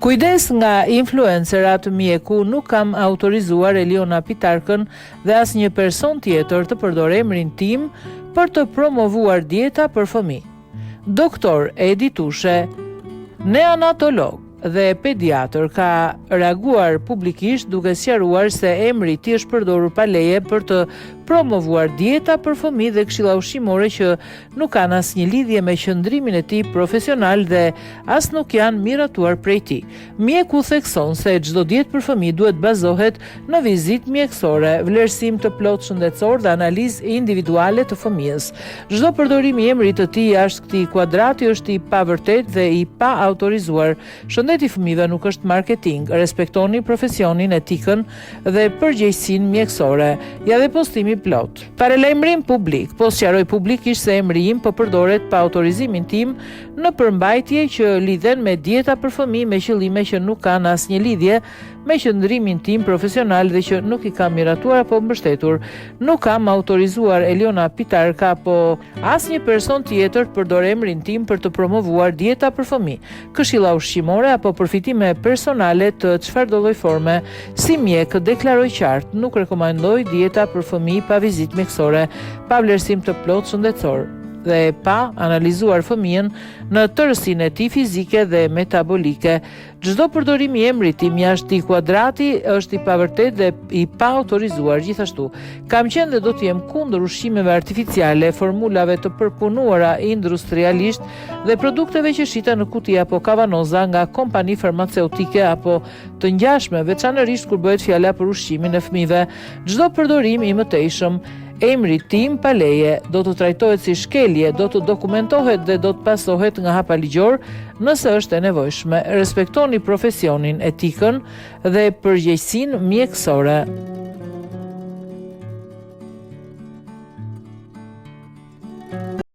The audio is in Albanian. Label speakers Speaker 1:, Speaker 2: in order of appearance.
Speaker 1: Kujdes nga influencerat mjeku, nuk kam autorizuar Eliona Pitarkën dhe asnjë person tjetër të përdor emrin tim për të promovuar dieta për fëmijë. Doktor Edi Tushe, neonatolog dhe pediatër, ka reaguar publikisht duke sqaruar se emri i tij është përdorur pa leje për të promovuar dieta për fëmijë dhe këshilla ushqimore që nuk kanë asnjë lidhje me qëndrimin e tij profesional dhe as nuk janë miratuar prej tij. Mjeku thekson se çdo dietë për fëmijë duhet bazohet në vizitë mjekësore, vlerësim të plotë shëndetësor dhe analizë individuale të fëmijës. Çdo përdorim i emrit të tij jashtë këtij kuadrati është i pavërtetë dhe i pa autorizuar. Shëndeti i fëmijëve nuk është marketing. Respektoni profesionin, etikën dhe përgjegjësinë mjekësore. Ja dhe postimi plot. Para lajmërim publik, po sqaroj publikisht se emri im po përdoret pa autorizimin tim në përmbajtje që lidhen me dieta për fëmijë me qëllime që nuk kanë asnjë lidhje me qëndrimin tim profesional dhe që nuk i kam miratuar apo mbështetur. Nuk kam autorizuar Eliona Pitarka apo asnjë person tjetër të përdor emrin tim për të promovuar dieta për fëmijë, këshilla ushqimore apo përfitime personale të çfarëdo lloj forme. Si mjek deklaroj qartë, nuk rekomandoj dieta për fëmijë pa vizitë mjekësore, pa vlerësim të plotë shëndetësor dhe pa analizuar fëmijën në tërësinë e tij fizike dhe metabolike. Çdo përdorim i emrit tim jashtë këtij kuadrati është i pavërtetë dhe i pa autorizuar. Gjithashtu, kam qenë dhe do të jem kundër ushqimeve artificiale, formulave të përpunuara industrialisht dhe produkteve që shiten në kuti apo kavanoza nga kompani farmaceutike apo të ngjashme, veçanërisht kur bëhet fjala për ushqimin e fëmijëve. Çdo përdorim i mëtejshëm emri tim pa leje do të trajtohet si shkelje, do të dokumentohet dhe do të pasohet nga hapa ligjor nëse është e nevojshme. Respektoni profesionin, etikën dhe përgjegjësinë mjekësore.